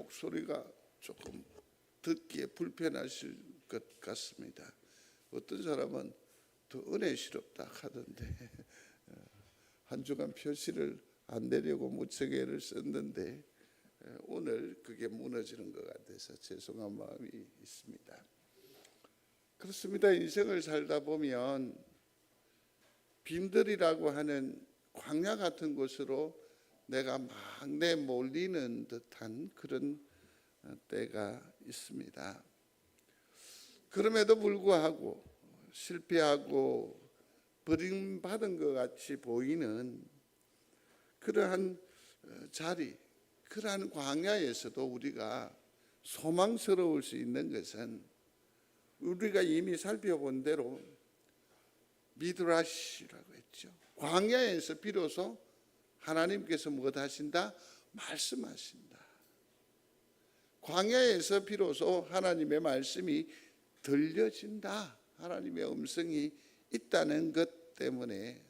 목소리가 조금 듣기에 불편하실 것 같습니다. 어떤 사람은 더 은혜스럽다 하던데 한 주간 표시를 안 내려고 무척 애를 썼는데 오늘 그게 무너지는 것 같아서 죄송한 마음이 있습니다. 그렇습니다. 인생을 살다 보면 빈들이라고 하는 광야 같은 곳으로 내가 막 내몰리는 듯한 그런 때가 있습니다. 그럼에도 불구하고 실패하고 버림받은 것 같이 보이는 그러한 자리, 그러한 광야에서도 우리가 소망스러울 수 있는 것은 우리가 이미 살펴본 대로 미드라시라고 했죠. 광야에서 비로소 하나님께서 무엇 하신다? 말씀하신다. 광야에서 비로소 하나님의 말씀이 들려진다. 하나님의 음성이 있다는 것 때문에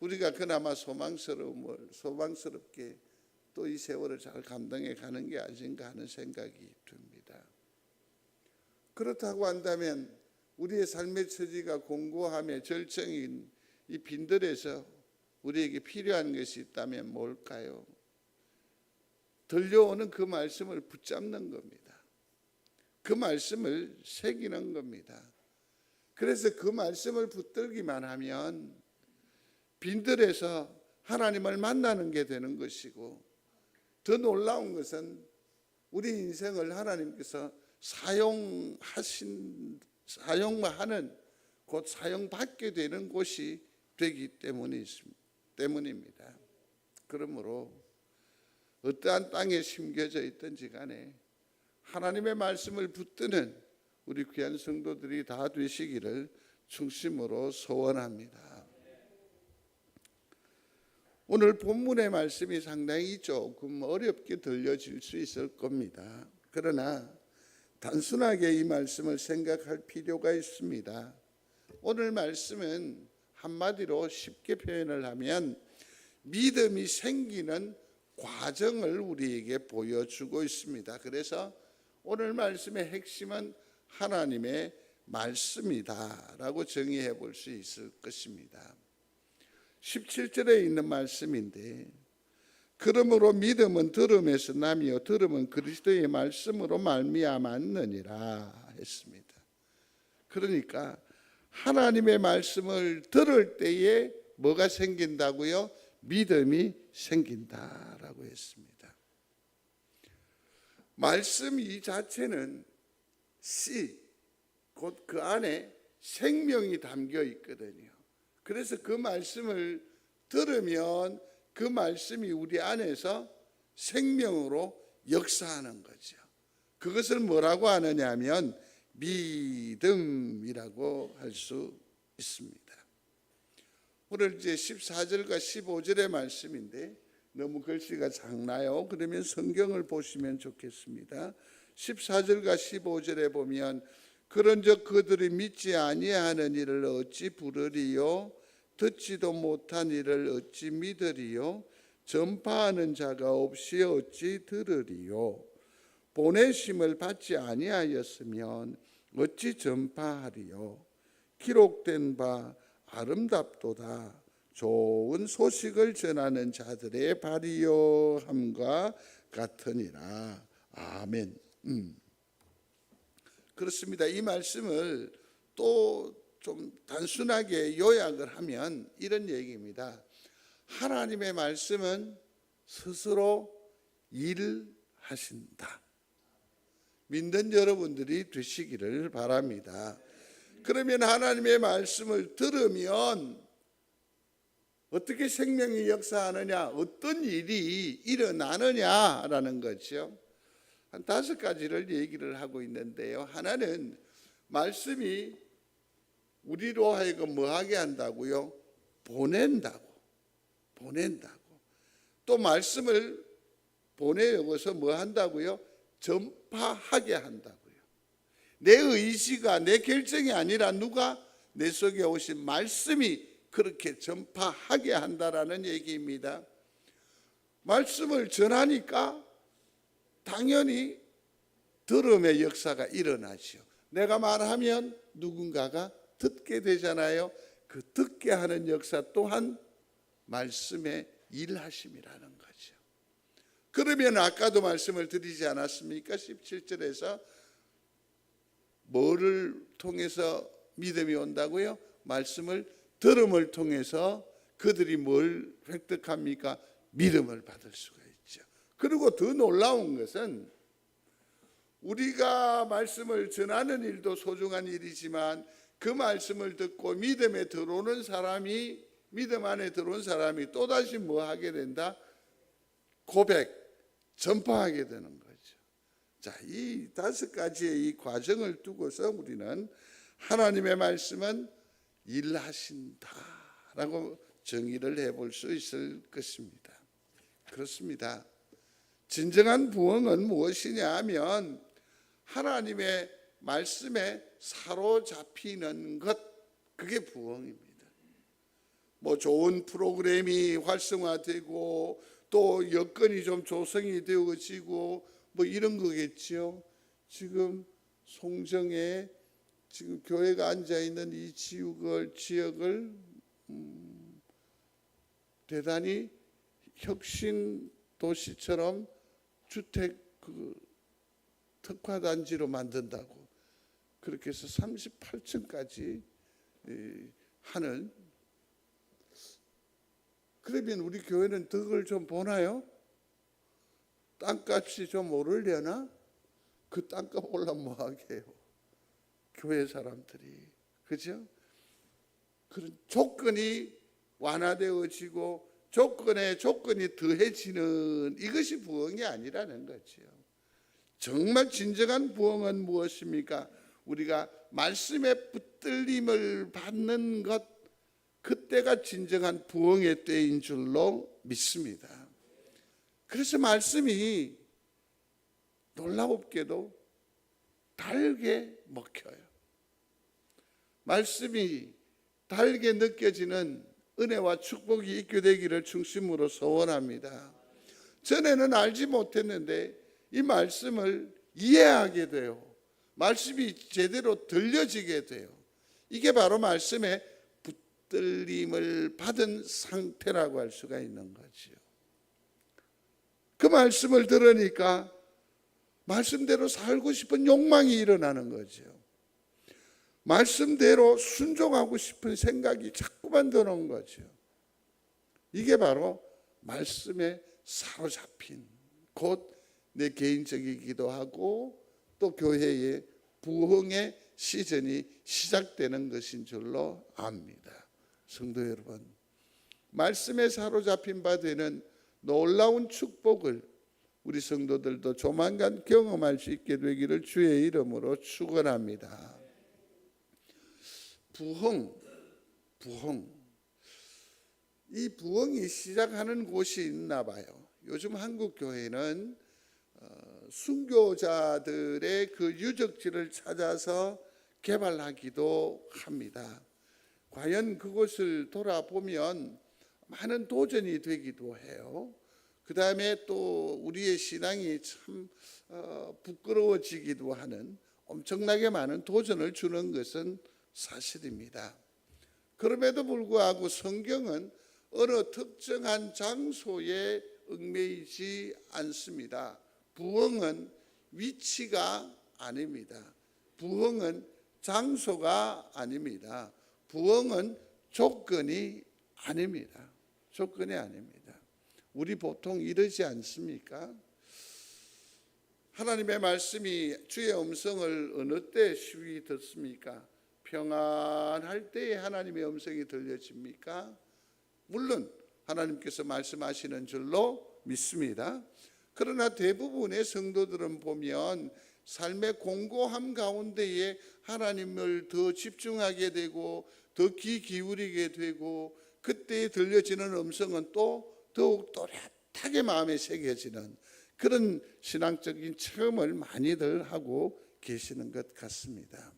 우리가 그나마 소망스럽게 또 이 세월을 잘 감당해 가는 게 아닌가 하는 생각이 듭니다. 그렇다고 한다면 우리의 삶의 처지가 공고함에 절정인 이 빈들에서 우리에게 필요한 것이 있다면 뭘까요? 들려오는 그 말씀을 붙잡는 겁니다. 그 말씀을 새기는 겁니다. 그래서 그 말씀을 붙들기만 하면 빈들에서 하나님을 만나는 게 되는 것이고, 더 놀라운 것은 우리 인생을 하나님께서 사용하는 곧 사용받게 되는 곳이 되기 때문입니다. 그러므로 어떠한 땅에 심겨져 있든지 간에 하나님의 말씀을 붙드는 우리 귀한 성도들이 다 되시기를 중심으로 소원합니다. 오늘 본문의 말씀이 상당히 조금 어렵게 들려질 수 있을 겁니다. 그러나 단순하게 이 말씀을 생각할 필요가 있습니다. 오늘 말씀은 한마디로 쉽게 표현을 하면 믿음이 생기는 과정을 우리에게 보여주고 있습니다. 그래서 오늘 말씀의 핵심은 하나님의 말씀이다라고 정의해 볼 수 있을 것입니다. 17절에 있는 말씀인데, 그러므로 믿음은 들음에서 나며 들음은 그리스도의 말씀으로 말미암았느니라 했습니다. 그러니까 하나님의 말씀을 들을 때에 뭐가 생긴다고요? 믿음이 생긴다라고 했습니다. 말씀 이 자체는 씨, 곧 그 안에 생명이 담겨 있거든요. 그래서 그 말씀을 들으면 그 말씀이 우리 안에서 생명으로 역사하는 거죠. 그것을 뭐라고 하느냐 하면 믿음이라고 할 수 있습니다. 오늘 이제 14절과 15절의 말씀인데 너무 글씨가 작나요? 그러면 성경을 보시면 좋겠습니다. 14절과 15절에 보면 그런즉 그들이 믿지 아니하는 이를 어찌 부르리요? 듣지도 못한 이를 어찌 믿으리요? 전파하는 자가 없이 어찌 들으리요? 보내심을 받지 아니하였으면 어찌 전파하리요? 기록된 바 아름답도다. 좋은 소식을 전하는 자들의 발이요 함과 같으니라. 아멘. 그렇습니다. 이 말씀을 또 좀 단순하게 요약을 하면 이런 얘기입니다. 하나님의 말씀은 스스로 일하신다. 믿는 여러분들이 되시기를 바랍니다. 그러면 하나님의 말씀을 들으면 어떻게 생명이 역사하느냐, 어떤 일이 일어나느냐라는 거죠. 한 5가지를 얘기를 하고 있는데요. 하나는 말씀이 우리로 하여금 뭐하게 한다고요? 보낸다고. 또 말씀을 보내어서 뭐 한다고요? 전파하게 한다고요. 내 의지가, 내 결정이 아니라 누가 내 속에 오신 말씀이 그렇게 전파하게 한다라는 얘기입니다. 말씀을 전하니까 당연히 들음의 역사가 일어나죠. 내가 말하면 누군가가 듣게 되잖아요. 그 듣게 하는 역사 또한 말씀의 일하심이라는 거죠. 그러면 아까도 말씀을 드리지 않았습니까? 17절에서 뭐를 통해서 믿음이 온다고요? 말씀을 들음을 통해서 그들이 뭘 획득합니까? 믿음을 받을 수가 있죠. 그리고 더 놀라운 것은 우리가 말씀을 전하는 일도 소중한 일이지만 그 말씀을 듣고 믿음 안에 들어온 사람이 또다시 뭐 하게 된다? 고백, 전파하게 되는 거죠. 자, 이 5가지의 이 과정을 두고서 우리는 하나님의 말씀은 일하신다라고 정의를 해볼 수 있을 것입니다. 그렇습니다. 진정한 부흥은 무엇이냐 하면 하나님의 말씀에 사로잡히는 것, 그게 부흥입니다. 뭐 좋은 프로그램이 활성화되고 또 여건이 좀 조성이 되어지고 뭐 이런 거겠죠. 지금 송정에 지금 교회가 앉아 있는 이 지역을 대단히 혁신 도시처럼 주택 특화단지로 만든다고 그렇게 해서 38층까지 하는. 그러면 우리 교회는 덕을 좀 보나요? 땅값이 좀 오르려나? 그 땅값 올라면 뭐하게 해요? 교회 사람들이. 그죠? 그런 조건이 완화되어지고 조건이 더해지는 이것이 부흥이 아니라는 거죠. 정말 진정한 부흥은 무엇입니까? 우리가 말씀의 붙들림을 받는 것, 그때가 진정한 부흥의 때인 줄로 믿습니다. 그래서 말씀이 놀랍게도 달게 먹혀요. 말씀이 달게 느껴지는 은혜와 축복이 있게 되기를 중심으로 소원합니다. 전에는 알지 못했는데 이 말씀을 이해하게 돼요. 말씀이 제대로 들려지게 돼요. 이게 바로 말씀의 붙들림을 받은 상태라고 할 수가 있는 거죠. 그 말씀을 들으니까 말씀대로 살고 싶은 욕망이 일어나는 거죠. 말씀대로 순종하고 싶은 생각이 자꾸만 드는 거죠. 이게 바로 말씀에 사로잡힌, 곧 내 개인적이기도 하고 또 교회의 부흥의 시즌이 시작되는 것인 줄로 압니다. 성도 여러분, 말씀에 사로잡힌 바 되는 놀라운 축복을 우리 성도들도 조만간 경험할 수 있게 되기를 주의 이름으로 축원합니다. 부흥. 이 부흥이 시작하는 곳이 있나 봐요. 요즘 한국 교회는 순교자들의 그 유적지를 찾아서 개발하기도 합니다. 과연 그곳을 돌아보면 많은 도전이 되기도 해요. 그 다음에 또 우리의 신앙이 참 부끄러워지기도 하는 엄청나게 많은 도전을 주는 것은 사실입니다. 그럼에도 불구하고 성경은 어느 특정한 장소에 얽매이지 않습니다. 부흥은 위치가 아닙니다. 부흥은 장소가 아닙니다. 부흥은 조건이 아닙니다. 조건이 아닙니다. 우리 보통 이러지 않습니까? 하나님의 말씀이 주의 음성을 어느 때 쉬이 듣습니까? 평안할 때에 하나님의 음성이 들려집니까? 물론 하나님께서 말씀하시는 줄로 믿습니다. 그러나 대부분의 성도들은 보면 삶의 공고함 가운데에 하나님을 더 집중하게 되고 더 귀 기울이게 되고 그때 들려지는 음성은 또 더욱 또렷하게 마음에 새겨지는 그런 신앙적인 체험을 많이들 하고 계시는 것 같습니다.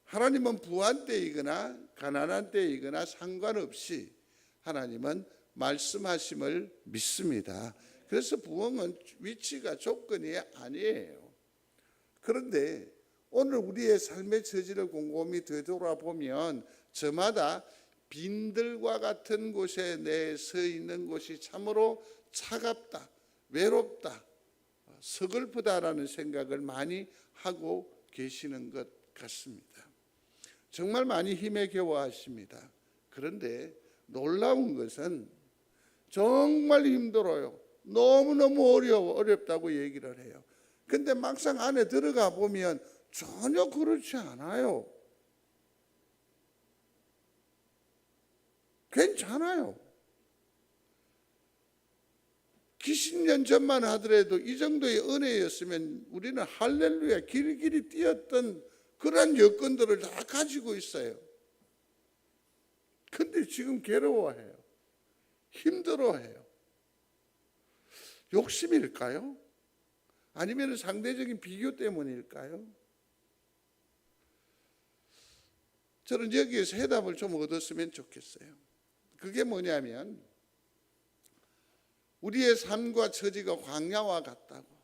하나님은 부한 때이거나 가난한 때이거나 상관없이 하나님은 말씀하심을 믿습니다. 그래서 부흥은 위치가 조건이 아니에요. 그런데 오늘 우리의 삶의 처지를 곰곰이 되돌아보면 저마다 빈들과 같은 곳에 내 서 있는 곳이 참으로 차갑다, 외롭다, 서글프다라는 생각을 많이 하고 계시는 것 같습니다. 정말 많이 힘에 겨워하십니다. 그런데 놀라운 것은 정말 힘들어요. 너무너무 어렵다고 얘기를 해요. 근데 막상 안에 들어가 보면 전혀 그렇지 않아요. 괜찮아요. 기십 년 전만 하더라도 이 정도의 은혜였으면 우리는 할렐루야 길길이 뛰었던 그런 여건들을 다 가지고 있어요. 근데 지금 괴로워해요. 힘들어해요. 욕심일까요? 아니면 상대적인 비교 때문일까요? 저는 여기에서 해답을 좀 얻었으면 좋겠어요. 그게 뭐냐면 우리의 삶과 처지가 광야와 같다고.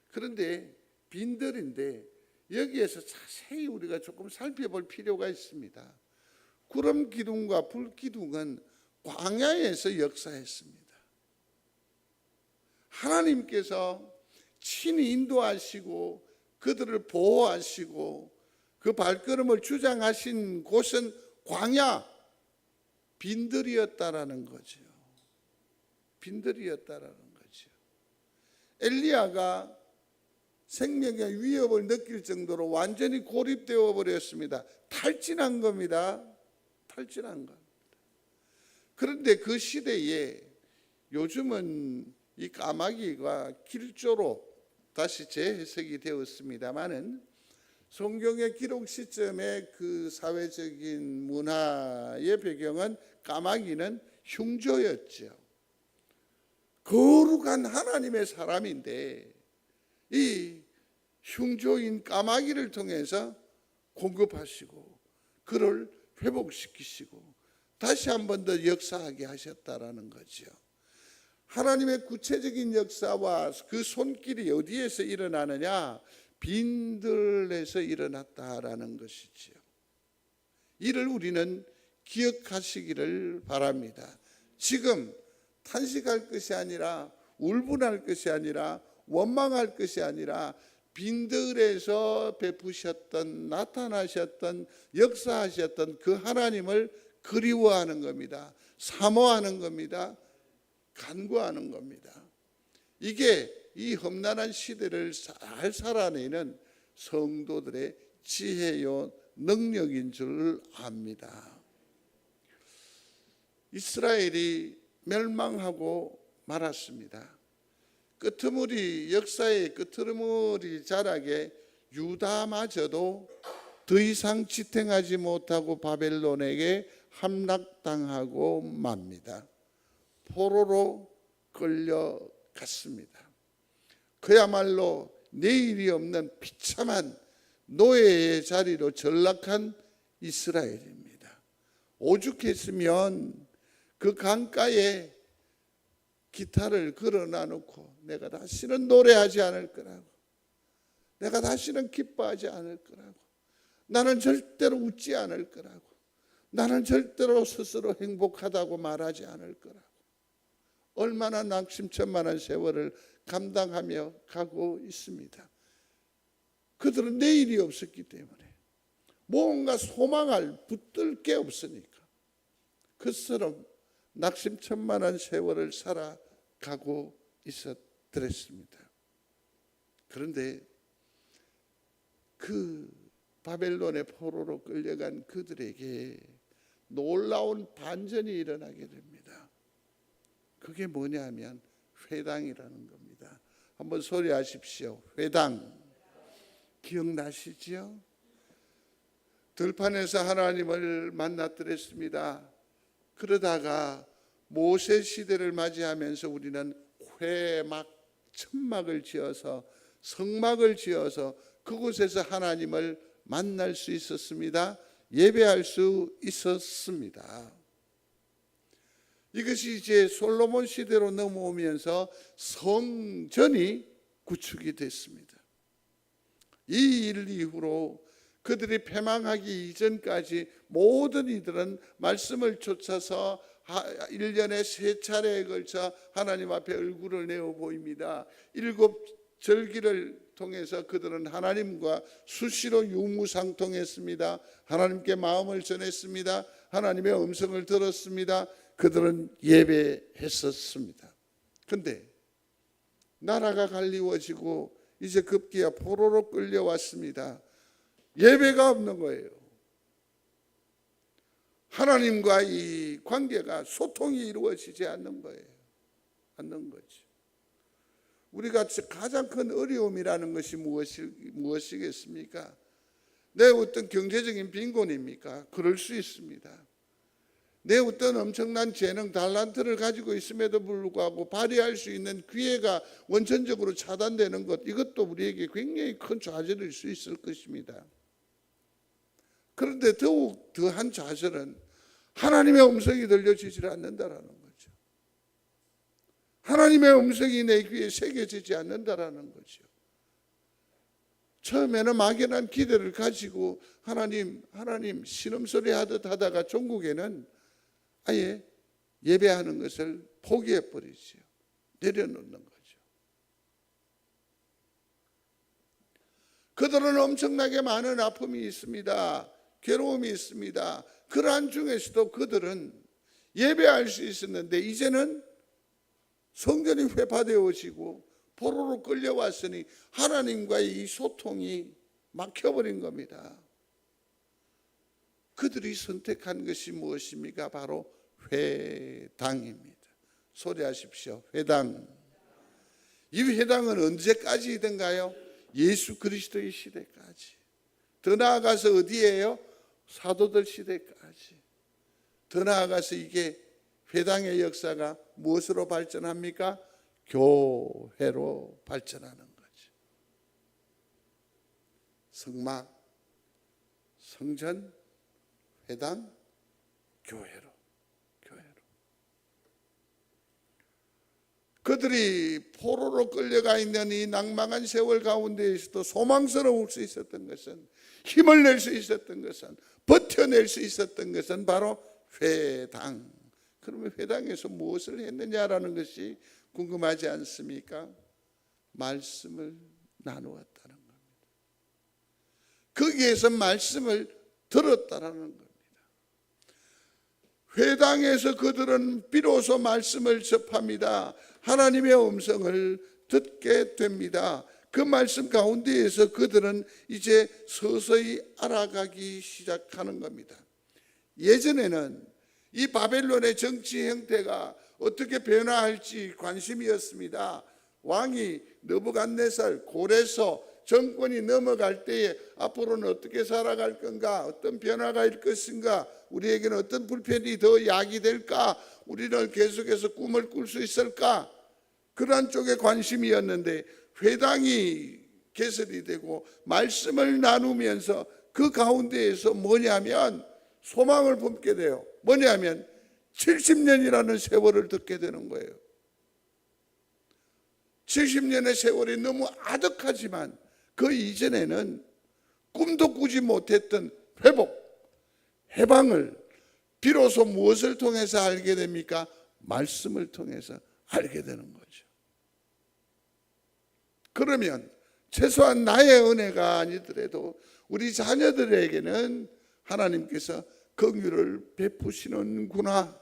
그런데 빈들인데 여기에서 자세히 우리가 조금 살펴볼 필요가 있습니다. 구름 기둥과 불 기둥은 광야에서 역사했습니다. 하나님께서 친히 인도하시고 그들을 보호하시고 그 발걸음을 주장하신 곳은 광야, 빈들이었다라는 거죠. 빈들이었다라는 거죠. 엘리야가 생명의 위협을 느낄 정도로 완전히 고립되어 버렸습니다. 탈진한 겁니다. 탈진한 겁니다. 그런데 그 시대에 요즘은 이 까마귀가 길조로 다시 재해석이 되었습니다마는 성경의 기록 시점의 그 사회적인 문화의 배경은 까마귀는 흉조였죠. 거룩한 하나님의 사람인데 이 흉조인 까마귀를 통해서 공급하시고 그를 회복시키시고 다시 한 번 더 역사하게 하셨다라는 거죠. 하나님의 구체적인 역사와 그 손길이 어디에서 일어나느냐? 빈들에서 일어났다라는 것이지요. 이를 우리는 기억하시기를 바랍니다. 지금 탄식할 것이 아니라 울분할 것이 아니라 원망할 것이 아니라 빈들에서 베푸셨던 나타나셨던 역사하셨던 그 하나님을 그리워하는 겁니다. 사모하는 겁니다. 간구하는 겁니다. 이게 이 험난한 시대를 잘 살아내는 성도들의 지혜요 능력인 줄 압니다. 이스라엘이 멸망하고 말았습니다. 역사의 끄트머리 자락에 유다마저도 더 이상 지탱하지 못하고 바벨론에게 함락당하고 맙니다. 포로로 끌려갔습니다. 그야말로 내일이 없는 비참한 노예의 자리로 전락한 이스라엘입니다. 오죽했으면 그 강가에 기타를 걸어놔 놓고 내가 다시는 노래하지 않을 거라고, 내가 다시는 기뻐하지 않을 거라고, 나는 절대로 웃지 않을 거라고, 나는 절대로 스스로 행복하다고 말하지 않을 거라고 얼마나 낙심천만한 세월을 감당하며 가고 있습니다. 그들은 내일이 없었기 때문에 뭔가 소망을 붙들 게 없으니까 그처럼 낙심천만한 세월을 살아가고 있었더랬습니다. 그런데 그 바벨론의 포로로 끌려간 그들에게 놀라운 반전이 일어나게 됩니다. 그게 뭐냐 하면 회당이라는 겁니다. 한번 소리하십시오. 회당. 기억나시죠? 들판에서 하나님을 만났더랬습니다. 그러다가 모세 시대를 맞이하면서 우리는 회막, 천막을 지어서 성막을 지어서 그곳에서 하나님을 만날 수 있었습니다. 예배할 수 있었습니다. 이것이 이제 솔로몬 시대로 넘어오면서 성전이 구축이 됐습니다. 이 일 이후로 그들이 패망하기 이전까지 모든 이들은 말씀을 쫓아서 1년에 3차례에 걸쳐 하나님 앞에 얼굴을 내어 보입니다. 7절기를 통해서 그들은 하나님과 수시로 유무상통했습니다. 하나님께 마음을 전했습니다. 하나님의 음성을 들었습니다. 그들은 예배했었습니다. 그런데 나라가 갈리워지고 이제 급기야 포로로 끌려왔습니다. 예배가 없는 거예요. 하나님과 이 관계가 소통이 이루어지지 않는 거예요. 않는 거죠. 우리가 가장 큰 어려움이라는 것이 무엇이겠습니까? 내 어떤 경제적인 빈곤입니까? 그럴 수 있습니다. 내 어떤 엄청난 재능, 달란트를 가지고 있음에도 불구하고 발휘할 수 있는 기회가 원천적으로 차단되는 것, 이것도 우리에게 굉장히 큰 좌절일 수 있을 것입니다. 그런데 더욱 더한 좌절은 하나님의 음성이 들려지지 않는다라는 거죠. 하나님의 음성이 내 귀에 새겨지지 않는다라는 거죠. 처음에는 막연한 기대를 가지고 하나님 신음소리 하듯 하다가 종국에는 아예 예배하는 것을 포기해 버리죠. 내려놓는 거죠. 그들은 엄청나게 많은 아픔이 있습니다. 괴로움이 있습니다. 그러한 중에서도 그들은 예배할 수 있었는데 이제는 성전이 회파되어지고 포로로 끌려왔으니 하나님과의 이 소통이 막혀버린 겁니다. 그들이 선택한 것이 무엇입니까? 바로 회당입니다. 소리하십시오. 회당. 이 회당은 언제까지이든가요? 예수 그리스도의 시대까지. 더 나아가서 어디예요? 사도들 시대까지. 더 나아가서 이게 회당의 역사가 무엇으로 발전합니까? 교회로 발전하는 거죠. 성막, 성전, 회당, 교회로. 그들이 포로로 끌려가 있는 이 낭망한 세월 가운데에서도 소망스러울 수 있었던 것은, 힘을 낼 수 있었던 것은, 버텨낼 수 있었던 것은 바로 회당. 그러면 회당에서 무엇을 했느냐라는 것이 궁금하지 않습니까? 말씀을 나누었다는 겁니다. 거기에서 말씀을 들었다라는 겁니다. 회당에서 그들은 비로소 말씀을 접합니다. 하나님의 음성을 듣게 됩니다. 그 말씀 가운데에서 그들은 이제 서서히 알아가기 시작하는 겁니다. 예전에는 이 바벨론의 정치 형태가 어떻게 변화할지 관심이었습니다. 왕이 느부갓네살 고레서 정권이 넘어갈 때에 앞으로는 어떻게 살아갈 건가, 어떤 변화가 있을 것인가, 우리에게는 어떤 불편이 더 야기될까, 우리는 계속해서 꿈을 꿀 수 있을까, 그러한 쪽에 관심이었는데 회당이 개설이 되고 말씀을 나누면서 그 가운데에서 뭐냐면 소망을 품게 돼요. 뭐냐면 70년이라는 세월을 듣게 되는 거예요. 70년의 세월이 너무 아득하지만 그 이전에는 꿈도 꾸지 못했던 회복, 해방을 비로소 무엇을 통해서 알게 됩니까? 말씀을 통해서 알게 되는 거죠. 그러면 최소한 나의 은혜가 아니더라도 우리 자녀들에게는 하나님께서 긍휼을 베푸시는구나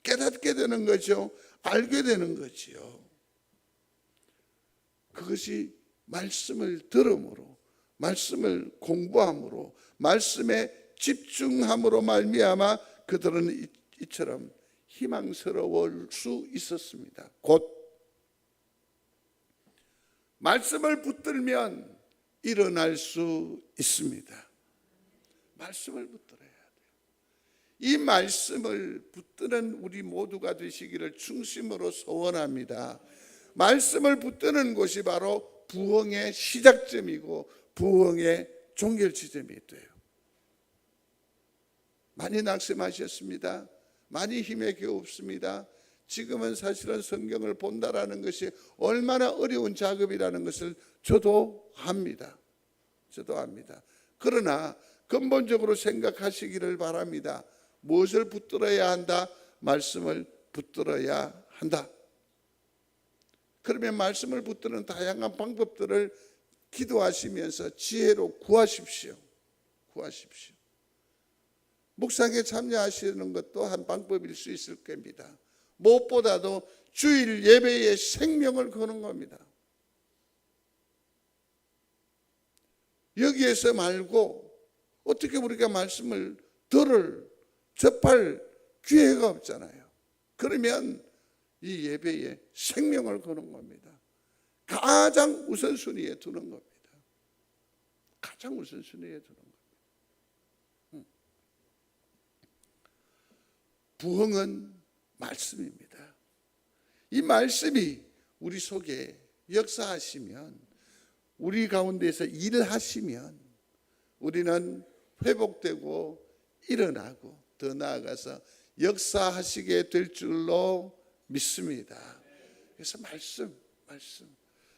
깨닫게 되는 거죠. 알게 되는 거지요. 그것이 말씀을 들음으로, 말씀을 공부함으로, 말씀에 집중함으로 말미암아 그들은 이처럼 희망스러울 수 있었습니다. 곧 말씀을 붙들면 일어날 수 있습니다. 말씀을 붙들어야 돼요. 이 말씀을 붙드는 우리 모두가 되시기를 중심으로 소원합니다. 말씀을 붙드는 곳이 바로 부흥의 시작점이고 부흥의 종결 지점이 돼요. 많이 낙심하셨습니다. 많이 힘에 겨웁습니다. 지금은 사실은 성경을 본다라는 것이 얼마나 어려운 작업이라는 것을 저도 합니다. 그러나 근본적으로 생각하시기를 바랍니다. 무엇을 붙들어야 한다? 말씀을 붙들어야 한다. 그러면 말씀을 붙드는 다양한 방법들을 기도하시면서 지혜로 구하십시오. 묵상에 참여하시는 것도 한 방법일 수 있을 겁니다. 무엇보다도 주일 예배에 생명을 거는 겁니다. 여기에서 말고 어떻게 우리가 말씀을 접할 기회가 없잖아요. 그러면 이 예배에 생명을 거는 겁니다. 가장 우선순위에 두는 겁니다. 부흥은 말씀입니다. 이 말씀이 우리 속에 역사하시면, 우리 가운데서 일하시면 우리는 회복되고 일어나고 더 나아가서 역사하시게 될 줄로 믿습니다. 그래서 말씀,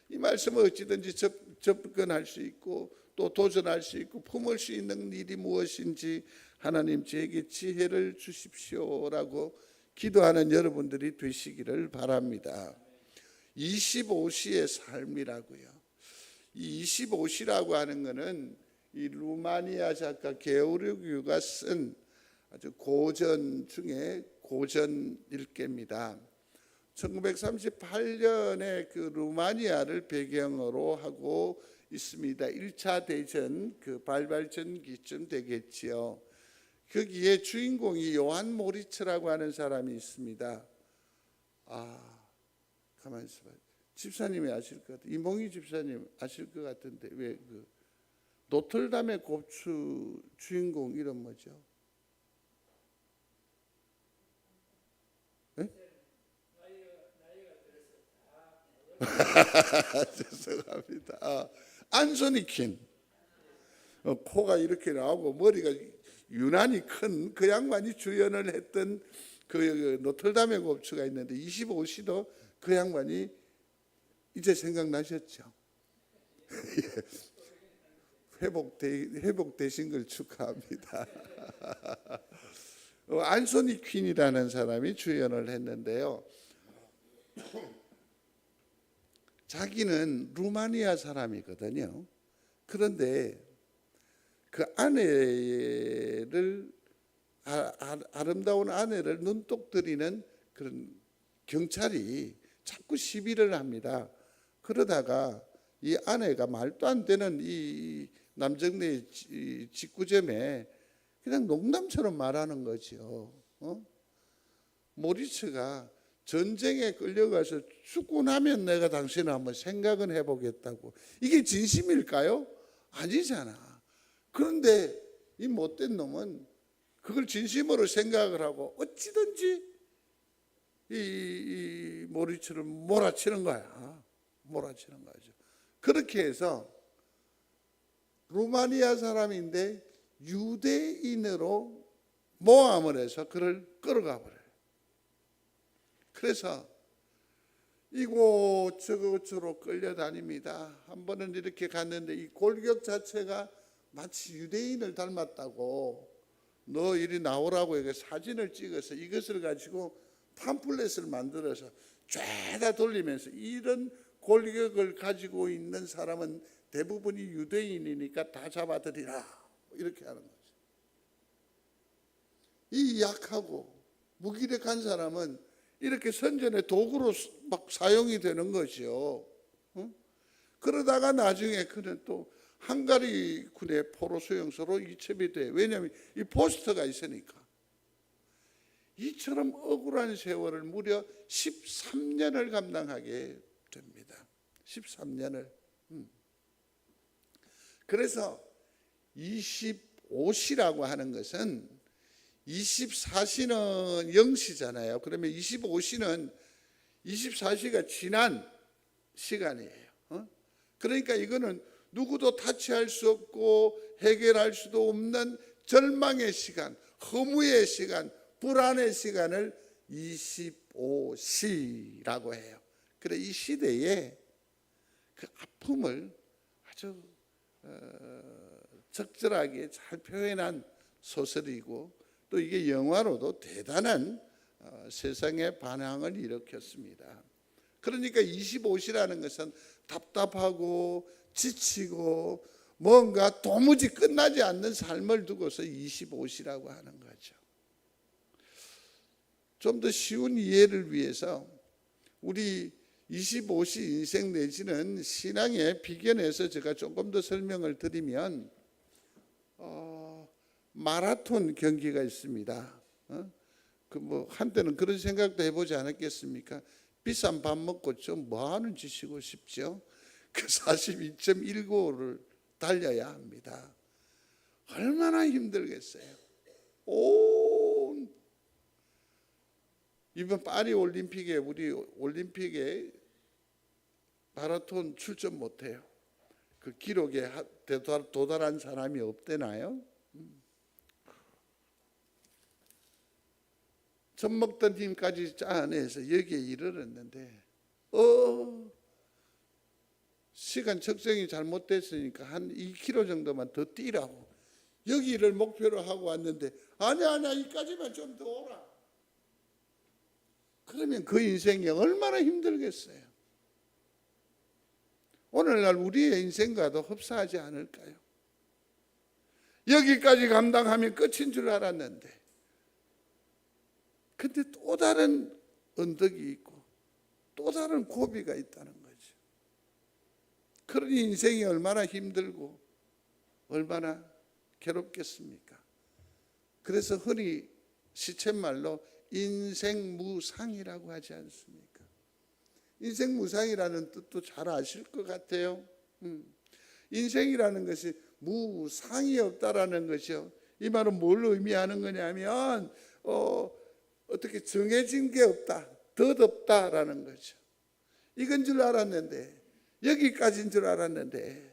이 말씀을 어찌든지 접근할 수 있고 또 도전할 수 있고 품을 수 있는 일이 무엇인지 하나님 저에게 지혜를 주십시오라고 기도하는 여러분들이 되시기를 바랍니다. 25시의 삶이라고요. 이 25시라고 하는 것은 이 루마니아 작가 게오르기우가 쓴 아주 고전 중에 고전 일기입니다. 1938년에 그 루마니아를 배경으로 하고 있습니다. 1차 대전 그 발발전기쯤 되겠지요. 거기에 주인공이 요한 모리츠라고 하는 사람이 있습니다. 가만히 있어봐요. 집사님이 아실 것 같아요. 이몽희 집사님 아실 것 같은데 왜 그 노틀담의 곱추 주인공 이름 뭐죠? 네? 죄송합니다. 안소니 퀸. 코가 이렇게 나오고 머리가 유난히 큰 그 양반이 주연을 했던 그 노틀담의 곱추가 있는데 25시도 그 양반이 이제 생각나셨죠? 회복되신 걸 축하합니다. 안소니 퀸이라는 사람이 주연을 했는데요. 자기는 루마니아 사람이거든요. 그런데 그 아내를 아름다운 아내를 눈독 들이는 그런 경찰이 자꾸 시비를 합니다. 그러다가 이 아내가 말도 안 되는 이 남정네 직구점에 그냥 농담처럼 말하는 거죠. 모리츠가 전쟁에 끌려가서 죽고 나면 내가 당신을 한번 생각은 해보겠다고. 이게 진심일까요? 아니잖아. 그런데 이 못된 놈은 그걸 진심으로 생각을 하고 어찌든지 이 모리츠를 몰아치는 거야. 몰아치는 거죠. 그렇게 해서 루마니아 사람인데 유대인으로 모함을 해서 그를 끌어가 버려요. 그래서 이곳저곳으로 끌려다닙니다. 한 번은 이렇게 갔는데 이 골격 자체가 마치 유대인을 닮았다고 너 이리 나오라고 이렇게 사진을 찍어서 이것을 가지고 팜플렛을 만들어서 죄다 돌리면서 이런 골격을 가지고 있는 사람은 대부분이 유대인이니까 다 잡아들이라 이렇게 하는 거죠. 이 약하고 무기력한 사람은 이렇게 선전의 도구로 막 사용이 되는 거죠. 그러다가 나중에 그는 또 헝가리 군의 포로 수용소로 이첩이 돼. 왜냐하면 이 포스터가 있으니까. 이처럼 억울한 세월을 무려 13년을 감당하게 됩니다. 13년을. 그래서 25시라고 하는 것은 24시는 0시잖아요. 그러면 25시는 24시가 지난 시간이에요. 그러니까 이거는 누구도 타치할 수 없고 해결할 수도 없는 절망의 시간, 허무의 시간, 불안의 시간을 25시라고 해요. 그래 이 시대에 그 아픔을 아주 적절하게 잘 표현한 소설이고 또 이게 영화로도 대단한 세상의 반향을 일으켰습니다. 그러니까 25시라는 것은 답답하고 지치고 뭔가 도무지 끝나지 않는 삶을 두고서 25시라고 하는 거죠. 좀 더 쉬운 이해를 위해서 우리 25시 인생 내지는 신앙의 비견에서 제가 조금 더 설명을 드리면 마라톤 경기가 있습니다. 그 뭐 한때는 그런 생각도 해보지 않았겠습니까? 비싼 밥 먹고 좀 뭐 하는 짓이고 싶죠. 그 42.195를 달려야 합니다. 얼마나 힘들겠어요. 이번 파리 올림픽에 우리 올림픽에 마라톤 출전 못해요. 그 기록에 도달한 사람이 없대나요? 젖 먹던 힘까지 짜내서 여기에 이르렀는데 시간 측정이 잘못됐으니까 한 2km 정도만 더 뛰라고 여기를 목표로 하고 왔는데 아니야 이까지만 좀 더 오라. 그러면 그 인생이 얼마나 힘들겠어요. 오늘날 우리의 인생과도 흡사하지 않을까요? 여기까지 감당하면 끝인 줄 알았는데 근데 또 다른 언덕이 있고 또 다른 고비가 있다는 거죠. 그러니 인생이 얼마나 힘들고 얼마나 괴롭겠습니까? 그래서 흔히 시쳇말로 인생무상이라고 하지 않습니까? 인생무상이라는 뜻도 잘 아실 것 같아요. 인생이라는 것이 무상이 없다라는 것이요. 이 말은 뭘 의미하는 거냐면 어떻게 정해진 게 없다, 덧없다라는 거죠. 이건 줄 알았는데 여기까지인 줄 알았는데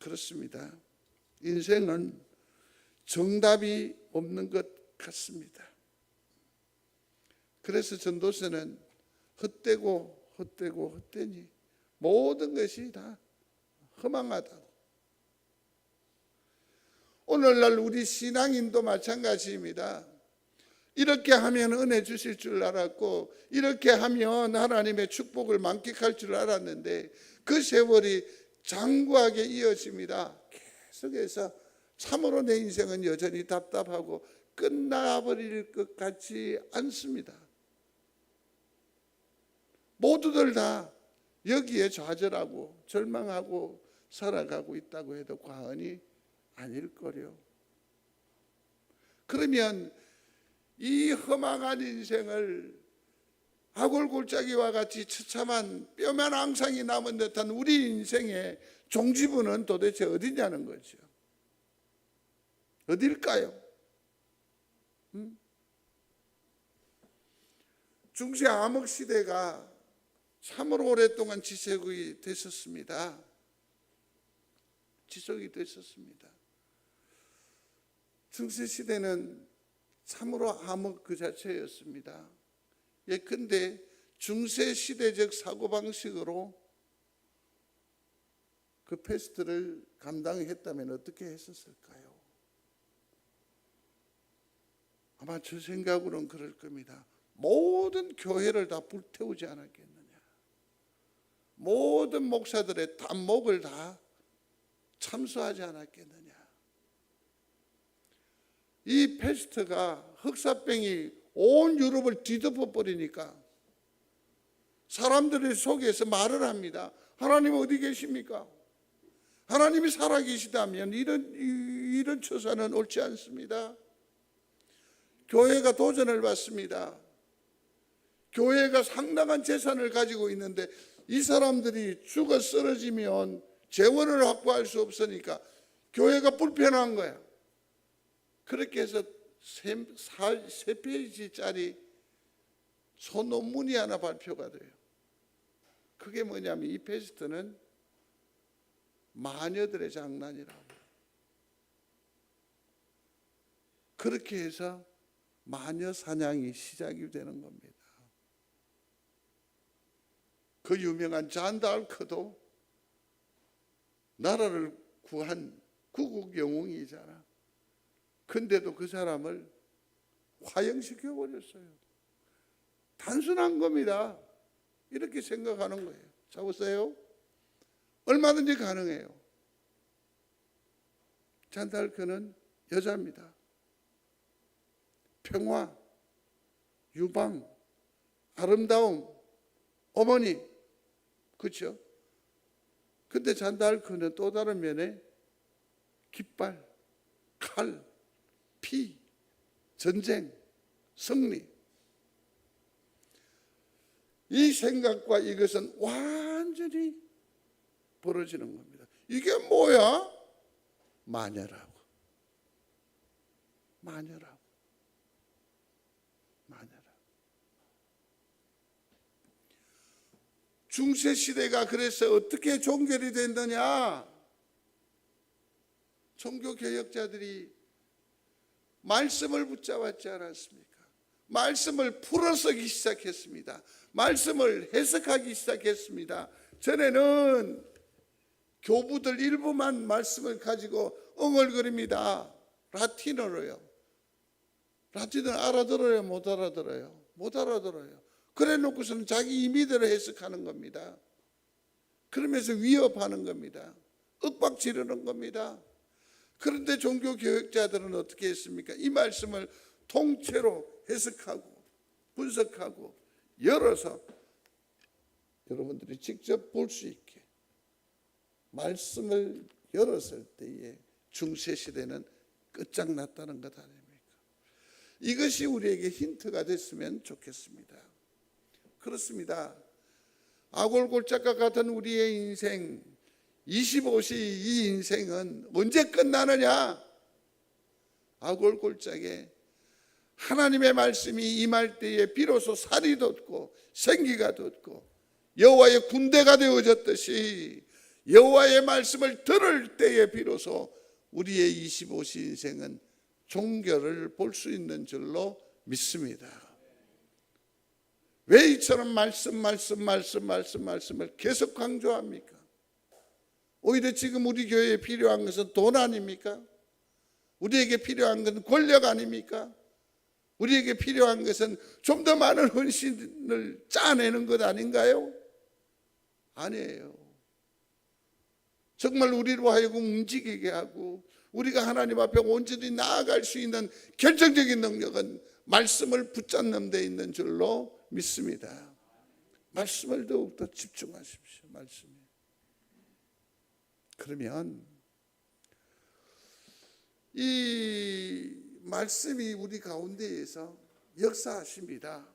그렇습니다. 인생은 정답이 없는 것 같습니다. 그래서 전도서는 헛되니 모든 것이 다 허망하다고. 오늘날 우리 신앙인도 마찬가지입니다. 이렇게 하면 은혜 주실 줄 알았고 이렇게 하면 하나님의 축복을 만끽할 줄 알았는데 그 세월이 장구하게 이어집니다. 계속해서 참으로 내 인생은 여전히 답답하고 끝나버릴 것 같지 않습니다. 모두들 다 여기에 좌절하고 절망하고 살아가고 있다고 해도 과언이 아닐 거요. 그러면 이 허망한 인생을 아골골짜기와 같이 처참한 뼈만 앙상이 남은 듯한 우리 인생의 종지부는 도대체 어디냐는 거죠. 어딜까요? 중세 암흑 시대가 참으로 오랫동안 지속이 됐었습니다. 중세 시대는 참으로 암흑 그 자체였습니다. 예컨대 중세 시대적 사고방식으로 그 패스트를 감당했다면 어떻게 했었을까요? 아마 저 생각으로는 그럴 겁니다. 모든 교회를 다 불태우지 않았겠느냐. 모든 목사들의 단목을 다 참수하지 않았겠느냐. 이 패스트가 흑사병이 온 유럽을 뒤덮어 버리니까 사람들의 속에서 말을 합니다. 하나님 어디 계십니까? 하나님이 살아계시다면 이런 처사는 옳지 않습니다. 교회가 도전을 받습니다. 교회가 상당한 재산을 가지고 있는데 이 사람들이 죽어 쓰러지면 재원을 확보할 수 없으니까 교회가 불편한 거야. 그렇게 해서 세 페이지짜리 소논문이 하나 발표가 돼요. 그게 뭐냐면 이 패스트는 마녀들의 장난이라고. 그렇게 해서 마녀 사냥이 시작이 되는 겁니다. 그 유명한 잔 d'Arc도 나라를 구한 구국 영웅이잖아. 근데도 그 사람을 화형시켜 버렸어요. 단순한 겁니다. 이렇게 생각하는 거예요. 자, 보세요. 얼마든지 가능해요. 잔 d'Arc는 여자입니다. 평화, 유방, 아름다움, 어머니, 그렇죠? 근데 잔 d'Arc는 또 다른 면에 깃발, 칼, 피, 전쟁, 승리. 이 생각과 이것은 완전히 벌어지는 겁니다. 이게 뭐야? 마녀라고. 마녀라고. 마녀라고. 중세 시대가 그래서 어떻게 종결이 됐느냐? 종교 개혁자들이 말씀을 붙잡았지 않았습니까? 말씀을 풀어서기 시작했습니다. 말씀을 해석하기 시작했습니다. 전에는 교부들 일부만 말씀을 가지고 엉얼거립니다. 라틴어로요. 라틴어 알아들어요? 못 알아들어요? 못 알아들어요. 그래 놓고서는 자기 임의대로 해석하는 겁니다. 그러면서 위협하는 겁니다. 윽박 지르는 겁니다. 그런데 종교 교육자들은 어떻게 했습니까? 이 말씀을 통째로 해석하고 분석하고 열어서 여러분들이 직접 볼 수 있게 말씀을 열었을 때에 중세시대는 끝장났다는 것 아닙니까? 이것이 우리에게 힌트가 됐으면 좋겠습니다. 그렇습니다. 아골골짝과 같은 우리의 인생 25시 이 인생은 언제 끝나느냐? 아골골짝에 하나님의 말씀이 임할 때에 비로소 살이 돋고 생기가 돋고 여호와의 군대가 되어졌듯이 여호와의 말씀을 들을 때에 비로소 우리의 25시 인생은 종결을 볼 수 있는 줄로 믿습니다. 왜 이처럼 말씀을 계속 강조합니까? 오히려 지금 우리 교회에 필요한 것은 돈 아닙니까? 우리에게 필요한 것은 권력 아닙니까? 우리에게 필요한 것은 좀 더 많은 헌신을 짜내는 것 아닌가요? 아니에요. 정말 우리로 하여금 움직이게 하고 우리가 하나님 앞에 온전히 나아갈 수 있는 결정적인 능력은 말씀을 붙잡는 데 있는 줄로 믿습니다. 말씀을 더욱더 집중하십시오. 말씀에. 그러면 이 말씀이 우리 가운데에서 역사하십니다.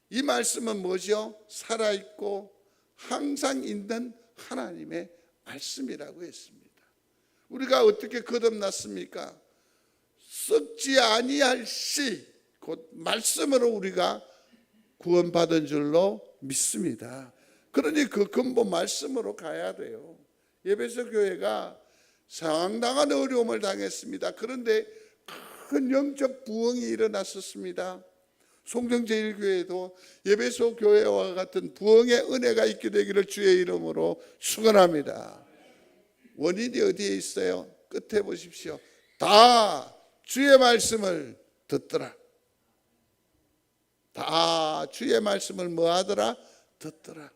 이 말씀은 뭐죠? 살아있고 항상 있는 하나님의 말씀이라고 했습니다. 우리가 어떻게 거듭났습니까? 썩지 아니할 씨, 곧 말씀으로 우리가 구원받은 줄로 믿습니다. 그러니 그 근본 말씀으로 가야 돼요. 에베소 교회가 상당한 어려움을 당했습니다. 그런데 큰 영적 부흥이 일어났었습니다. 송정제일교회도 에베소 교회와 같은 부흥의 은혜가 있게 되기를 주의 이름으로 축원합니다. 원인이 어디에 있어요? 끝에 보십시오. 다 주의 말씀을 듣더라. 다 주의 말씀을 뭐 하더라? 듣더라.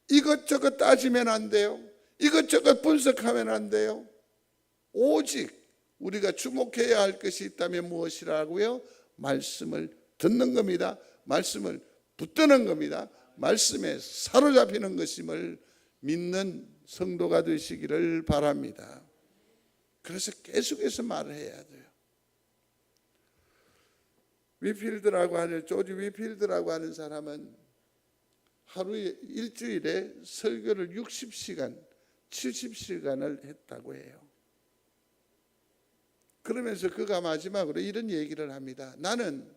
이것저것 따지면 안 돼요. 이것저것 분석하면 안 돼요. 오직 우리가 주목해야 할 것이 있다면 무엇이라고요? 말씀을 듣는 겁니다. 말씀을 붙드는 겁니다. 말씀에 사로잡히는 것임을 믿는 성도가 되시기를 바랍니다. 그래서 계속해서 말을 해야 돼요. 조지 위필드라고 하는 사람은 하루에 일주일에 설교를 60시간, 70시간을 했다고 해요. 그러면서 그가 마지막으로 이런 얘기를 합니다. 나는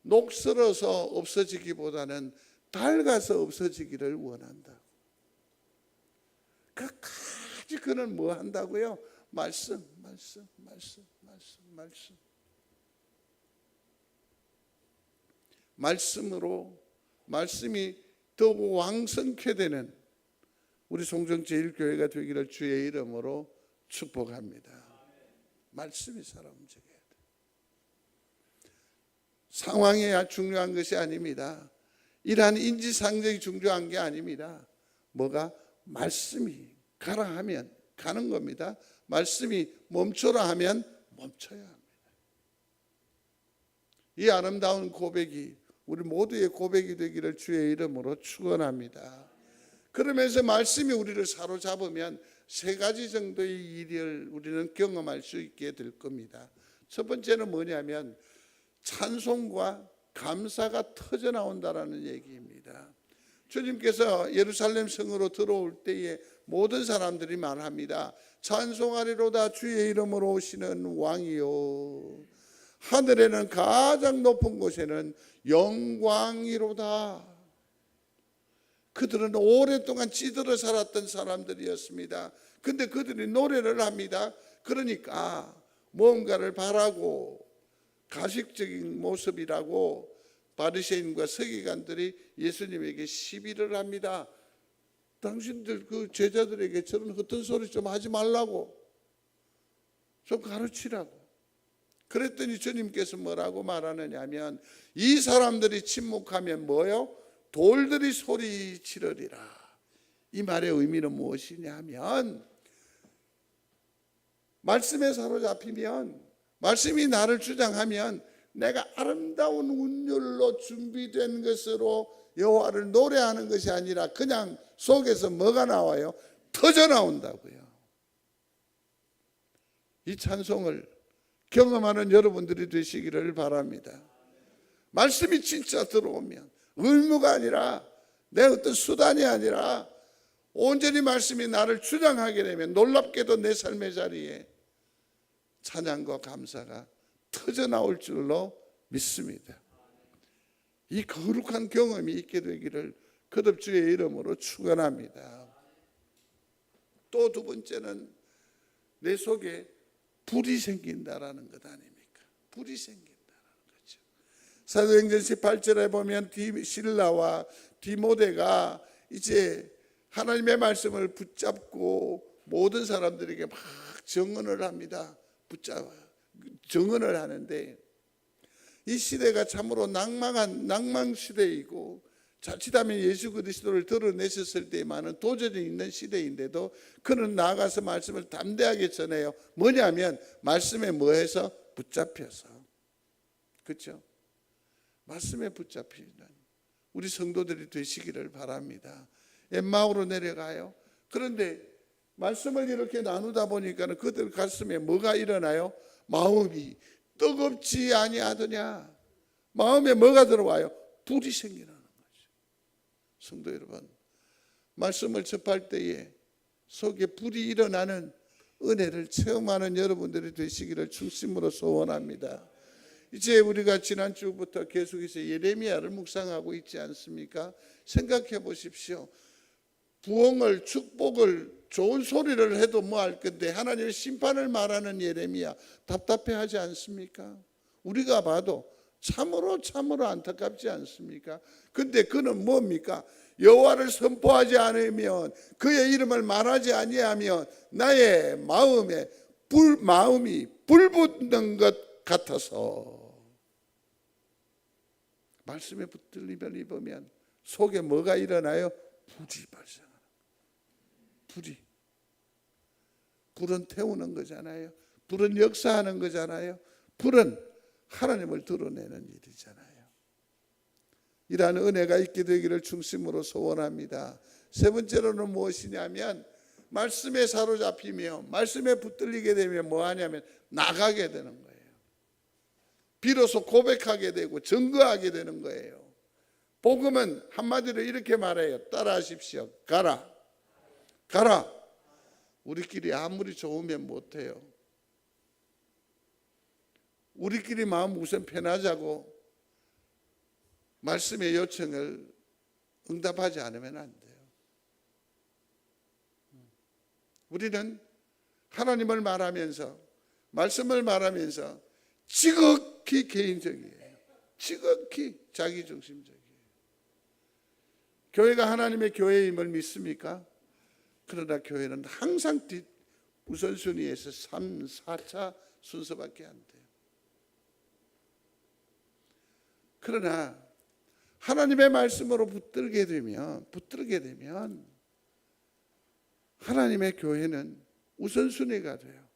녹슬어서 없어지기보다는 밝아서 없어지기를 원한다. 끝까지 그는 뭐 한다고요? 말씀. 말씀으로 말씀이 더욱 왕성케 되는 우리 송정제일교회가 되기를 주의 이름으로 축복합니다. 말씀이 사람 움직여야 돼. 상황이 중요한 것이 아닙니다. 이러한 인지상정이 중요한 게 아닙니다. 뭐가? 말씀이 가라 하면 가는 겁니다. 말씀이 멈춰라 하면 멈춰야 합니다. 이 아름다운 고백이 우리 모두의 고백이 되기를 주의 이름으로 축원합니다. 그러면서 말씀이 우리를 사로잡으면 세 가지 정도의 일을 우리는 경험할 수 있게 될 겁니다. 첫 번째는 뭐냐면 찬송과 감사가 터져나온다라는 얘기입니다. 주님께서 예루살렘 성으로 들어올 때에 모든 사람들이 말합니다. 찬송하리로다 주의 이름으로 오시는 왕이요, 하늘에는 가장 높은 곳에는 영광이로다. 그들은 오랫동안 찌들어 살았던 사람들이었습니다. 근데 그들이 노래를 합니다. 그러니까 뭔가를 바라고 가식적인 모습이라고 바리새인과 서기관들이 예수님에게 시비를 합니다. 당신들 그 제자들에게 저런 헛된 소리 좀 하지 말라고, 좀 가르치라고. 그랬더니 주님께서 뭐라고 말하느냐 하면, 이 사람들이 침묵하면 뭐요? 돌들이 소리 지르리라. 이 말의 의미는 무엇이냐 하면, 말씀에 사로잡히면, 말씀이 나를 주장하면 내가 아름다운 운율로 준비된 것으로 여호와를 노래하는 것이 아니라 그냥 속에서 뭐가 나와요? 터져 나온다고요. 이 찬송을 경험하는 여러분들이 되시기를 바랍니다. 말씀이 진짜 들어오면 의무가 아니라 내 어떤 수단이 아니라 온전히 말씀이 나를 주장하게 되면 놀랍게도 내 삶의 자리에 찬양과 감사가 터져 나올 줄로 믿습니다. 이 거룩한 경험이 있게 되기를 거듭 주의 이름으로 축원합니다. 또 두 번째는 내 속에 불이 생긴다라는 것 아닙니까? 불이 생긴다라는 거죠. 사도행전 18절에 보면 실라와 디모데가 이제 하나님의 말씀을 붙잡고 모든 사람들에게 막 증언을 합니다. 증언을 하는데, 이 시대가 참으로 낭망 시대이고 자칫하면 예수 그리스도를 드러내셨을 때만은 도전이 있는 시대인데도 그는 나아가서 말씀을 담대하게 전해요. 뭐냐면 말씀에 뭐해서? 붙잡혀서. 그렇죠? 말씀에 붙잡히는 우리 성도들이 되시기를 바랍니다. 엠마오로 내려가요. 그런데 말씀을 이렇게 나누다 보니까 그들 가슴에 뭐가 일어나요? 마음이 뜨겁지 아니하더냐. 마음에 뭐가 들어와요? 불이 생기는 거죠. 성도 여러분, 말씀을 접할 때에 속에 불이 일어나는 은혜를 체험하는 여러분들이 되시기를 중심으로 소원합니다. 이제 우리가 지난주부터 계속해서 예레미야를 묵상하고 있지 않습니까? 생각해 보십시오. 부흥을, 축복을, 좋은 소리를 해도 뭐 할 건데 하나님의 심판을 말하는 예레미야, 답답해하지 않습니까? 우리가 봐도 참으로 안타깝지 않습니까? 근데 그는 뭡니까? 여호와를 선포하지 않으면, 그의 이름을 말하지 아니하면 나의 마음이 불붙는 것 같아서. 말씀에 붙들림을 입으면 속에 뭐가 일어나요? 불이 발생하는 거예요. 불은 태우는 거잖아요. 불은 역사하는 거잖아요. 불은 하나님을 드러내는 일이잖아요. 이러한 은혜가 있게 되기를 중심으로 소원합니다. 세 번째로는 무엇이냐면, 말씀에 사로잡히며 말씀에 붙들리게 되면 뭐 하냐면 나가게 되는 거예요. 비로소 고백하게 되고 증거하게 되는 거예요. 복음은 한마디로 이렇게 말해요. 따라하십시오. 가라. 우리끼리 아무리 좋으면 못해요. 우리끼리 마음 우선 편하자고 말씀의 요청을 응답하지 않으면 안 돼요. 우리는 하나님을 말하면서, 말씀을 말하면서 지극히 개인적이에요. 지극히 자기중심적이에요. 교회가 하나님의 교회임을 믿습니까? 그러나 교회는 항상 우선순위에서 3, 4차 순서밖에 안 돼요. 그러나 하나님의 말씀으로 붙들게 되면 하나님의 교회는 우선순위가 돼요.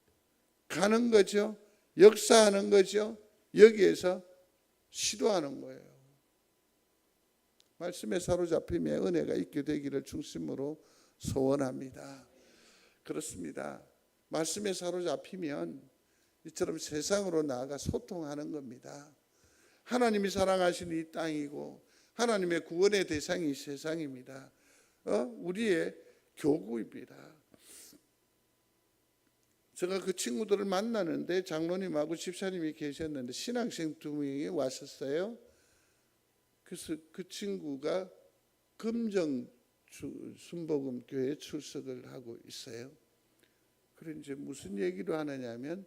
가는 거죠. 역사하는 거죠. 여기에서 시도하는 거예요. 말씀에 사로잡힘에 은혜가 있게 되기를 중심으로 소원합니다. 그렇습니다. 말씀에 사로잡히면 이처럼 세상으로 나아가 소통하는 겁니다. 하나님이 사랑하시는 이 땅이고 하나님의 구원의 대상이 세상입니다. 우리의 교구입니다. 제가 그 친구들을 만나는데 장로님하고 집사님이 계셨는데 신학생 2명이 왔었어요. 그래서 그 친구가 금정 순복음 교회에 출석을 하고 있어요. 그래 이제 무슨 얘기를 하느냐면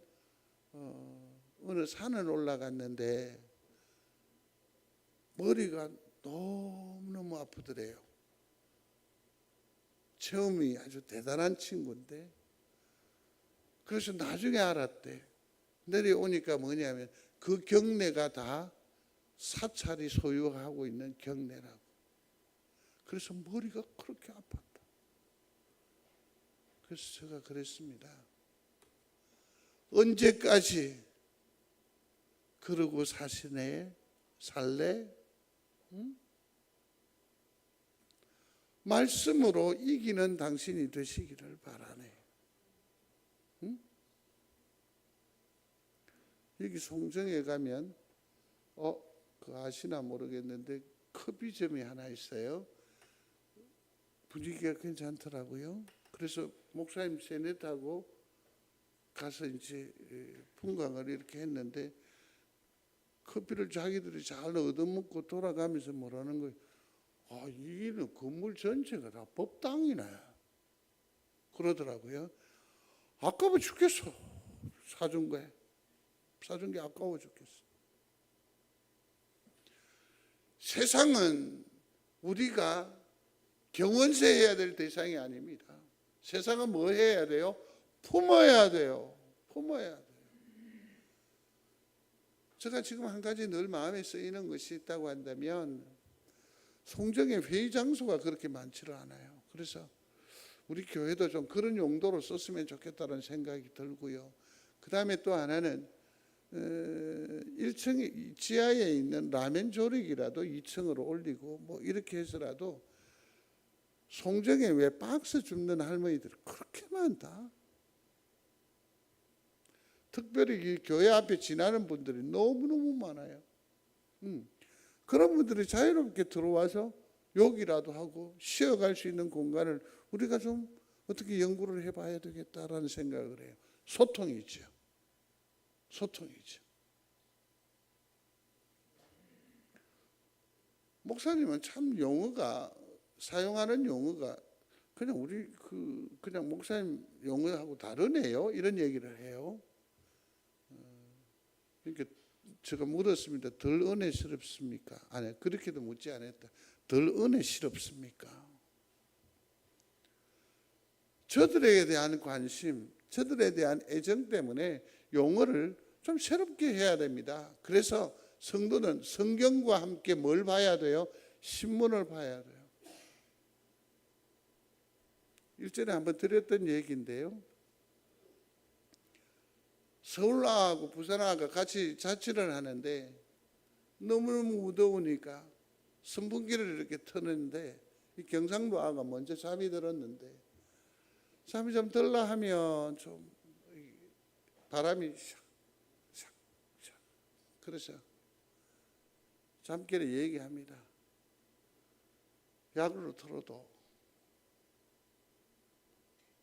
어느 산을 올라갔는데 머리가 너무너무 아프더래요. 체험이 아주 대단한 친구인데 그래서 나중에 알았대. 내려오니까 뭐냐면 그 경내가 다 사찰이 소유하고 있는 경내라고. 그래서 머리가 그렇게 아팠다. 그래서 제가 그랬습니다. 언제까지 그러고 살래? 응? 말씀으로 이기는 당신이 되시기를 바라네. 응? 여기 송정에 가면 그 아시나 모르겠는데 커피점이 하나 있어요. 분위기가 괜찮더라고요. 그래서 목사님 세넷하고 가서 이제 분광을 이렇게 했는데 커피를 자기들이 잘 얻어먹고 돌아가면서 뭐라는 거예요. 여기는 건물 전체가 다 법당이네. 그러더라고요. 아까워 죽겠어. 사준 게 아까워 죽겠어. 세상은 우리가 경원세해야 될 대상이 아닙니다. 세상은 뭐 해야 돼요? 품어야 돼요. 제가 지금 한 가지 늘 마음에 쓰이는 것이 있다고 한다면 송정의 회의 장소가 그렇게 많지를 않아요. 그래서 우리 교회도 좀 그런 용도로 썼으면 좋겠다는 생각이 들고요. 그 다음에 또 하나는 1층 지하에 있는 라면 조리기라도 2층으로 올리고 뭐 이렇게 해서라도 송정에 왜 박스 줍는 할머니들이 그렇게 많다. 특별히 이 교회 앞에 지나는 분들이 너무너무 많아요. 그런 분들이 자유롭게 들어와서 욕이라도 하고 쉬어갈 수 있는 공간을 우리가 좀 어떻게 연구를 해봐야 되겠다라는 생각을 해요. 소통이죠. 목사님은 참 사용하는 용어가 그냥 그냥 목사님 용어하고 다르네요. 이런 얘기를 해요. 그러니까 제가 물었습니다. 덜 은혜스럽습니까? 아니, 그렇게도 묻지 않았다. 덜 은혜스럽습니까? 저들에 대한 관심, 저들에 대한 애정 때문에 용어를 좀 새롭게 해야 됩니다. 그래서 성도는 성경과 함께 뭘 봐야 돼요? 신문을 봐야 돼요. 일전에 한번 드렸던 얘기인데요. 서울하고 부산하고 같이 자취를 하는데 너무너무 무더우니까 선풍기를 이렇게 트는데 이 경상도아가 먼저 잠이 들었는데 잠이 좀 들라 하면 좀 바람이 샥 그래서 잠결에 얘기합니다. 야구를 틀어도.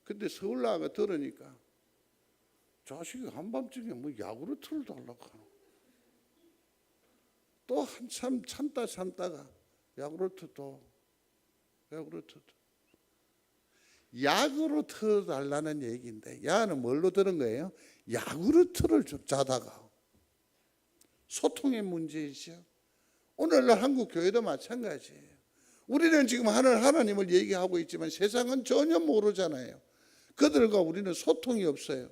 근데 서울 나가 들으니까 자식이 한밤중에 뭐 야구를 틀어달라고 하노. 또 한참 참다가 야구를 틀어. 야구르트 달라는 얘기인데, 야는 뭘로 들은 거예요? 야구르트를 자다가. 소통의 문제이죠. 오늘날 한국 교회도 마찬가지예요. 우리는 지금 하나님을 얘기하고 있지만 세상은 전혀 모르잖아요. 그들과 우리는 소통이 없어요.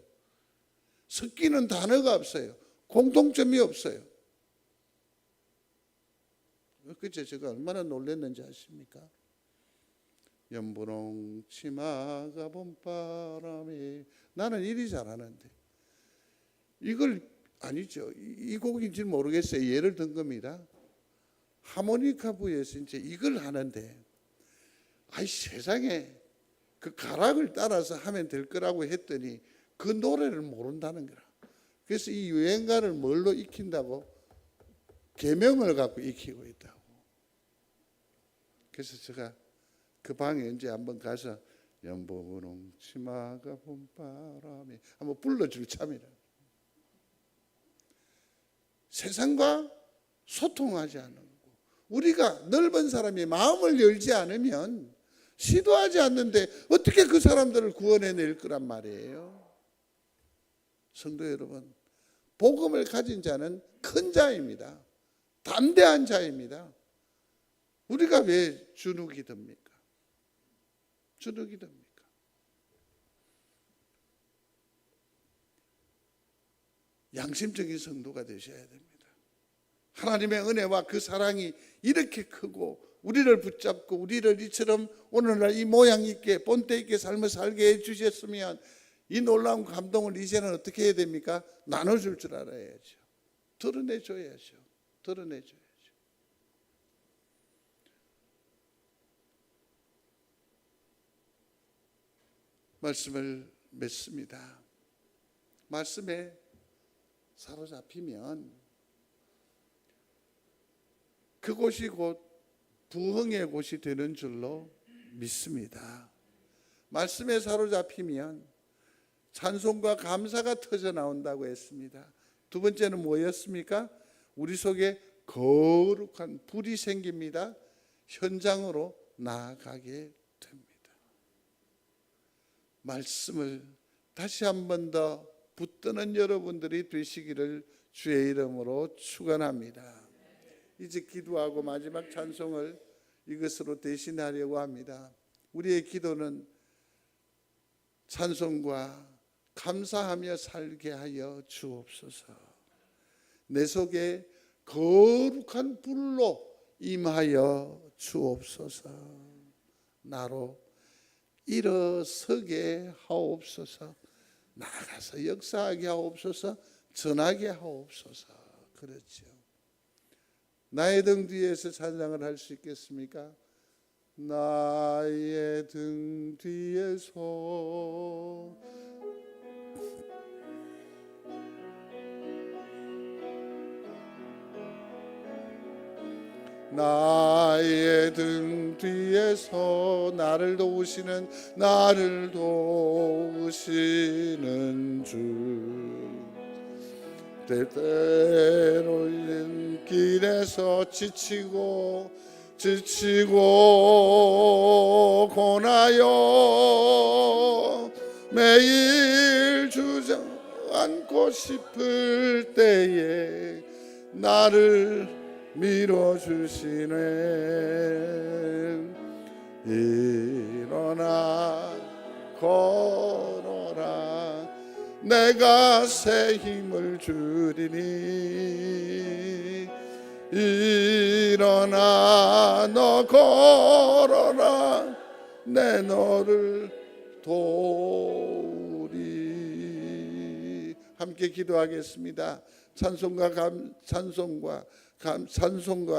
섞이는 단어가 없어요. 공통점이 없어요. 그제 제가 얼마나 놀랐는지 아십니까? 연분홍 치마가 봄바람에, 나는 일이 잘하는데 이걸 아니죠. 이 곡인지 모르겠어요. 예를 든 겁니다. 하모니카부에서 이제 이걸 하는데, 아이 세상에 그 가락을 따라서 하면 될 거라고 했더니 그 노래를 모른다는 거라. 그래서 이 유행가를 뭘로 익힌다고? 계명을 갖고 익히고 있다고. 그래서 제가 그 방에 이제 한번 가서 연분홍 치마가 봄바람에 한번 불러줄 참이라. 세상과 소통하지 않는 거. 우리가 넓은 사람이 마음을 열지 않으면, 시도하지 않는데 어떻게 그 사람들을 구원해낼 거란 말이에요. 성도 여러분, 복음을 가진 자는 큰 자입니다. 담대한 자입니다. 우리가 왜 주눅이 듭니까? 주눅이 듭니까? 양심적인 성도가 되셔야 됩니다. 하나님의 은혜와 그 사랑이 이렇게 크고 우리를 붙잡고 우리를 이처럼 오늘날 이 모양 있게 본때 있게 삶을 살게 해주셨으면, 이 놀라운 감동을 이제는 어떻게 해야 됩니까? 나눠줄 줄 알아야죠. 드러내줘야죠. 드러내줘야죠. 말씀을 맺습니다. 말씀에 사로잡히면 그곳이 곧 부흥의 곳이 되는 줄로 믿습니다. 말씀에 사로잡히면 찬송과 감사가 터져 나온다고 했습니다. 두 번째는 뭐였습니까? 우리 속에 거룩한 불이 생깁니다. 현장으로 나아가게 됩니다. 말씀을 다시 한 번 더 붙드는 여러분들이 되시기를 주의 이름으로 축원합니다. 이제 기도하고 마지막 찬송을 이것으로 대신하려고 합니다. 우리의 기도는 찬송과 감사하며 살게 하여 주옵소서. 내 속에 거룩한 불로 임하여 주옵소서. 나로 일어서게 하옵소서. 나가서 역사하게 하옵소서. 전하게 하옵소서. 그렇죠. 나의 등 뒤에서 찬양을 할 수 있겠습니까? 나의 등 뒤에서 나의 등 뒤에서 나를 도우시는 주, 때때로 길에서 지치고 고나요 매일 주저앉고 싶을 때에 나를 밀어주시네. 일어나 걸어라, 내가 새 힘을 주리니. 일어나 너 걸어라, 내 너를 도우리. 함께 기도하겠습니다. 찬송과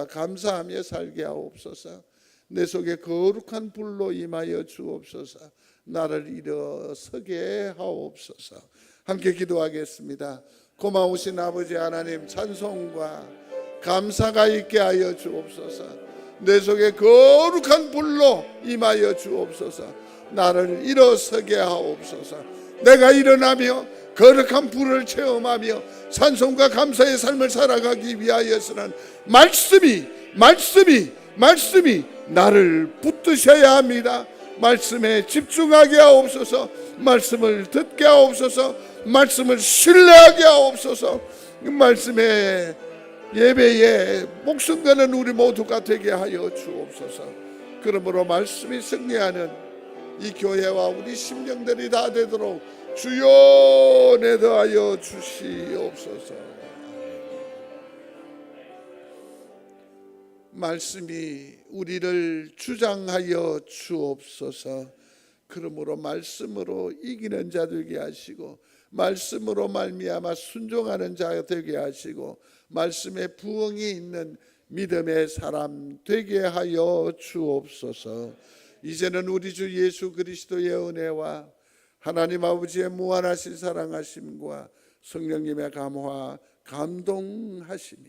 감사하며 살게 하옵소서. 내 속에 거룩한 불로 임하여 주옵소서. 나를 일어서게 하옵소서. 함께 기도하겠습니다. 고마우신 아버지 하나님, 찬송과 감사가 있게 하여 주옵소서. 내 속에 거룩한 불로 임하여 주옵소서. 나를 일어서게 하옵소서. 내가 일어나며 거룩한 불을 체험하며 찬송과 감사의 삶을 살아가기 위하여서는 말씀이 나를 붙드셔야 합니다. 말씀에 집중하게 하옵소서. 말씀을 듣게 하옵소서. 말씀을 신뢰하게 하옵소서. 말씀에 예배에 목숨 거는 우리 모두가 되게 하여 주옵소서. 그러므로 말씀이 승리하는 이 교회와 우리 심령들이 다 되도록 주여 내도하여 주시옵소서. 말씀이 우리를 주장하여 주옵소서. 그러므로 말씀으로 이기는 자 되게 하시고, 말씀으로 말미암아 순종하는 자 되게 하시고, 말씀에 부응이 있는 믿음의 사람 되게 하여 주옵소서. 이제는 우리 주 예수 그리스도의 은혜와 하나님 아버지의 무한하신 사랑하심과 성령님의 감화 감동하심이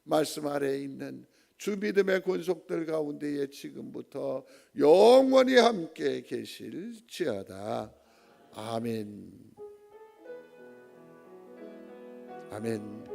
말씀 아래에 있는 주 믿음의 권속들 가운데에 지금부터 영원히 함께 계실지어다. 아멘. 아멘.